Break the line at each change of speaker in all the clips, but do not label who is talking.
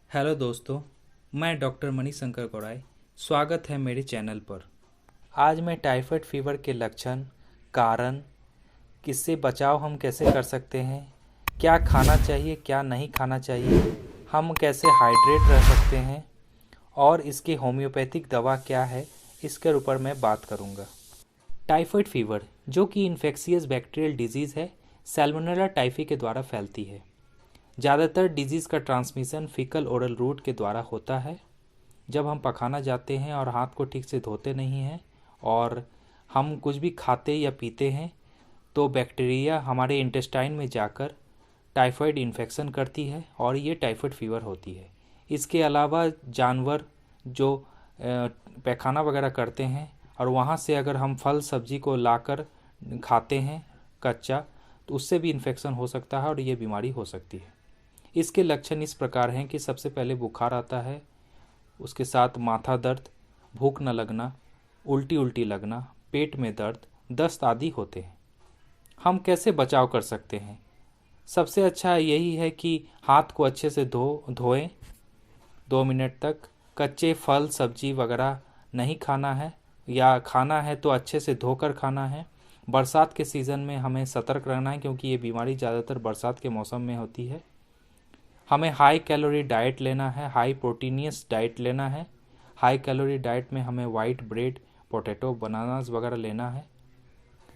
Hello दोस्तों, मैं doctor Manishankar गौड़ाई। स्वागत है मेरे चैनल पर। आज मैं टाइफाइड फीवर के लक्षण, कारण, किससे बचाव हम कैसे कर सकते हैं, क्या खाना चाहिए क्या नहीं खाना चाहिए, हम कैसे हाइड्रेट रह सकते हैं और इसकी होम्योपैथिक दवा क्या है, इसके ऊपर मैं बात करूंगा। टाइफाइड फीवर जो कि इन्फेक्शियस बैक्टीरियल डिजीज़ है, सैल्मोनेला टाइफी के द्वारा फैलती है। ज़्यादातर डिजीज़ का ट्रांसमिशन फीकल ओरल रूट के द्वारा होता है। जब हम पखाना जाते हैं और हाथ को ठीक से धोते नहीं हैं और हम कुछ भी खाते या पीते हैं तो बैक्टीरिया हमारे इंटेस्टाइन में जाकर टाइफाइड इन्फेक्शन करती है और ये टाइफाइड फीवर होती है। इसके अलावा जानवर जो पैखाना वगैरह करते हैं और वहाँ से अगर हम फल सब्जी को लाकर खाते हैं कच्चा, तो उससे भी इन्फेक्शन हो सकता है और ये बीमारी हो सकती है। इसके लक्षण इस प्रकार हैं कि सबसे पहले बुखार आता है, उसके साथ माथा दर्द, भूख न लगना, उल्टी उल्टी लगना, पेट में दर्द, दस्त आदि होते हैं। हम कैसे बचाव कर सकते हैं? सबसे अच्छा यही है कि हाथ को अच्छे से धोएं 2 मिनट तक। कच्चे फल सब्जी वगैरह नहीं खाना है, या खाना है तो अच्छे से धोकर खाना है। बरसात के सीज़न में हमें सतर्क रहना है क्योंकि ये बीमारी ज़्यादातर बरसात के मौसम में होती है। हमें हाई कैलोरी डाइट लेना है, हाई प्रोटीनियस डाइट लेना है। हाई कैलोरी डाइट में हमें वाइट ब्रेड, पोटैटो, बनानास वगैरह लेना है।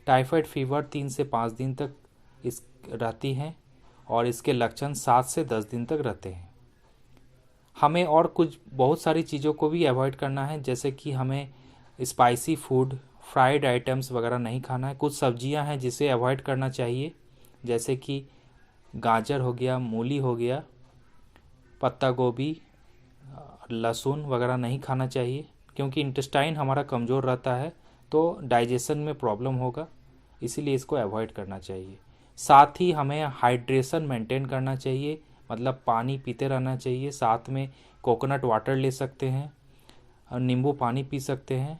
टाइफाइड फीवर 3 से 5 दिन तक रहती है और इसके लक्षण 7 से 10 दिन तक रहते हैं। हमें और कुछ बहुत सारी चीज़ों को भी अवॉइड करना है, जैसे कि हमें स्पाइसी फूड, फ्राइड आइटम्स वगैरह नहीं खाना है। कुछ सब्जियां हैं जिसे अवॉइड करना चाहिए, जैसे कि गाजर हो गया, मूली हो गया, पत्ता गोभी, लहसुन वगैरह नहीं खाना चाहिए क्योंकि इंटेस्टाइन हमारा कमज़ोर रहता है तो डाइजेशन में प्रॉब्लम होगा, इसीलिए इसको अवॉइड करना चाहिए। साथ ही हमें हाइड्रेशन मेंटेन करना चाहिए, मतलब पानी पीते रहना चाहिए। साथ में कोकोनट वाटर ले सकते हैं और नींबू पानी पी सकते हैं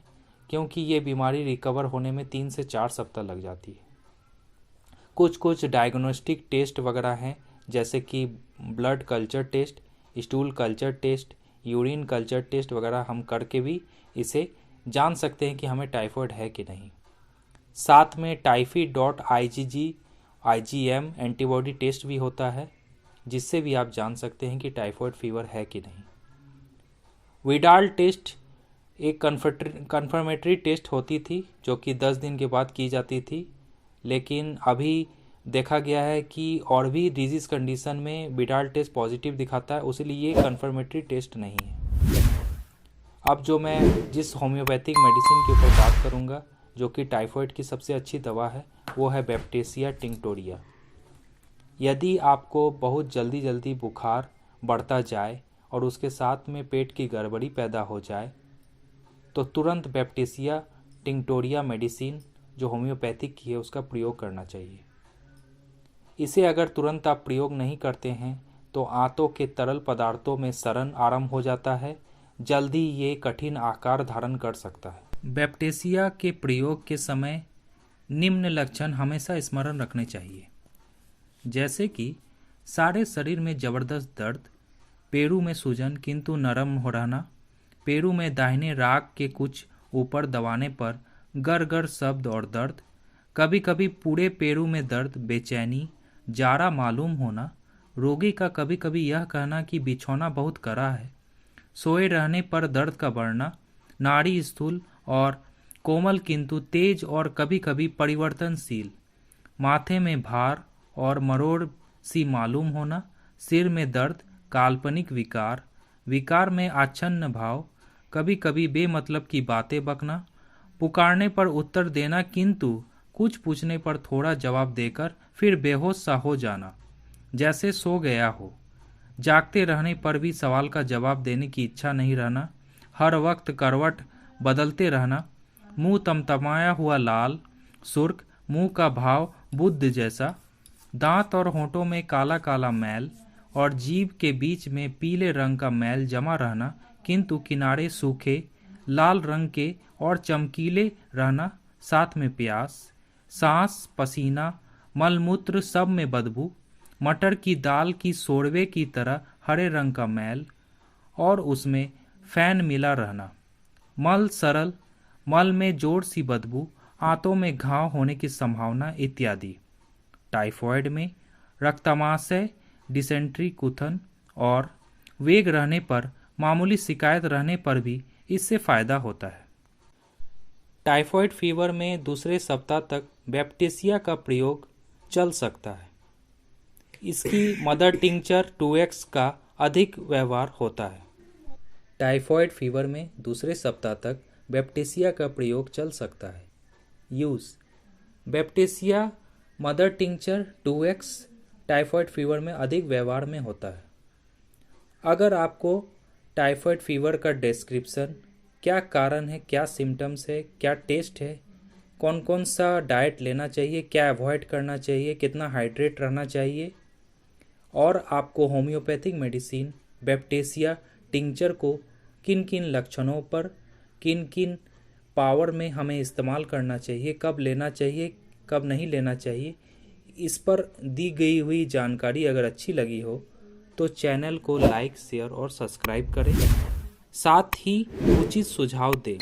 क्योंकि ये बीमारी रिकवर होने में 3 से 4 सप्ताह लग जाती है। कुछ डायग्नोस्टिक टेस्ट वगैरह हैं, जैसे कि blood culture test, stool culture test, urine culture test वगैरह हम करके भी इसे जान सकते हैं कि हमें टाइफाइड है कि नहीं। साथ में टाइफी.IgG IgM एंटीबॉडी टेस्ट भी होता है, जिससे भी आप जान सकते हैं कि टाइफाइड फीवर है कि नहीं। विडाल टेस्ट एक कन्फर्मेटरी टेस्ट होती थी जो कि 10 दिन के बाद की जाती थी, लेकिन अभी देखा गया है कि और भी डिजीज़ कंडीशन में विडाल टेस्ट पॉजिटिव दिखाता है, उसीलिए ये कन्फर्मेटरी टेस्ट नहीं है। अब जो मैं जिस होम्योपैथिक मेडिसिन के ऊपर बात करूँगा जो कि टाइफाइड की सबसे अच्छी दवा है, वो है बैप्टिसिया टिंक्टोरिया। यदि आपको बहुत जल्दी बुखार बढ़ता जाए और उसके साथ में पेट की गड़बड़ी पैदा हो जाए तो तुरंत बैप्टिसिया टिंक्टोरिया मेडिसिन जो होम्योपैथिक की है उसका प्रयोग करना चाहिए। इसे अगर तुरंत आप प्रयोग नहीं करते हैं तो आंतों के तरल पदार्थों में सड़न आरंभ हो जाता है, जल्दी ये कठिन आकार धारण कर सकता है। बैप्टिसिया के प्रयोग के समय निम्न लक्षण हमेशा स्मरण रखने चाहिए, जैसे कि सारे शरीर में ज़बरदस्त दर्द, पेरू में सूजन किंतु नरम हो रहना, पेरू में दाहिने राग के कुछ ऊपर दबाने पर गर गर शब्द और दर्द, कभी कभी पूरे पेरू में दर्द, बेचैनी, जारा मालूम होना, रोगी का कभी कभी यह कहना कि बिछौना बहुत कड़ा है, सोए रहने पर दर्द का बढ़ना, नाड़ी स्थूल और कोमल किंतु तेज और कभी कभी परिवर्तनशील, माथे में भार और मरोड़ सी मालूम होना, सिर में दर्द, काल्पनिक विकार, विकार में आच्छन्न भाव, कभी कभी बेमतलब की बातें बकना, पुकारने पर उत्तर देना किंतु कुछ पूछने पर थोड़ा जवाब देकर फिर बेहोश सा हो जाना, जैसे सो गया हो, जागते रहने पर भी सवाल का जवाब देने की इच्छा नहीं रहना, हर वक्त करवट बदलते रहना, मुंह तमतमाया हुआ लाल, सुर्ख, मुंह का भाव बुद्ध जैसा, दांत और होंठों में काला काला मैल और जीभ के बीच में पीले रंग का मैल जमा रहना किंतु किनारे सूखे लाल रंग के और चमकीले रहना, साथ में प्यास, सांस, पसीना, मलमूत्र सब में बदबू, मटर की दाल की शोरवे की तरह हरे रंग का मैल, और उसमें फैन मिला रहना, मल सरल, मल में जोर सी बदबू, आंतों में घाव होने की संभावना इत्यादि। टाइफॉइड में रक्तमाशय, डिसेंट्री, कुथन और वेग रहने पर, मामूली शिकायत रहने पर भी इससे फायदा होता है। टाइफॉइड फीवर में दूसरे सप्ताह तक बैप्टिसिया का प्रयोग चल सकता है। इसकी मदर टिंचर 2x का अधिक व्यवहार होता है। टाइफॉइड फीवर में दूसरे सप्ताह तक बैप्टिसिया का प्रयोग चल सकता है। Use: Baptisia mother tincture 2x typhoid fever में अधिक व्यवहार में होता है। अगर आपको टाइफॉइड फीवर का डिस्क्रिप्शन, क्या कारण है, क्या सिम्टम्स है, क्या टेस्ट है, कौन कौन सा डाइट लेना चाहिए, क्या अवॉइड करना चाहिए, कितना हाइड्रेट रहना चाहिए, और आपको होम्योपैथिक मेडिसिन बैप्टिसिया टिंचर को किन किन लक्षणों पर, किन किन पावर में हमें इस्तेमाल करना चाहिए, कब लेना चाहिए, कब नहीं लेना चाहिए, इस पर दी गई हुई जानकारी अगर अच्छी लगी हो तो चैनल को लाइक, शेयर और सब्सक्राइब करें। साथ ही उचित सुझाव दें।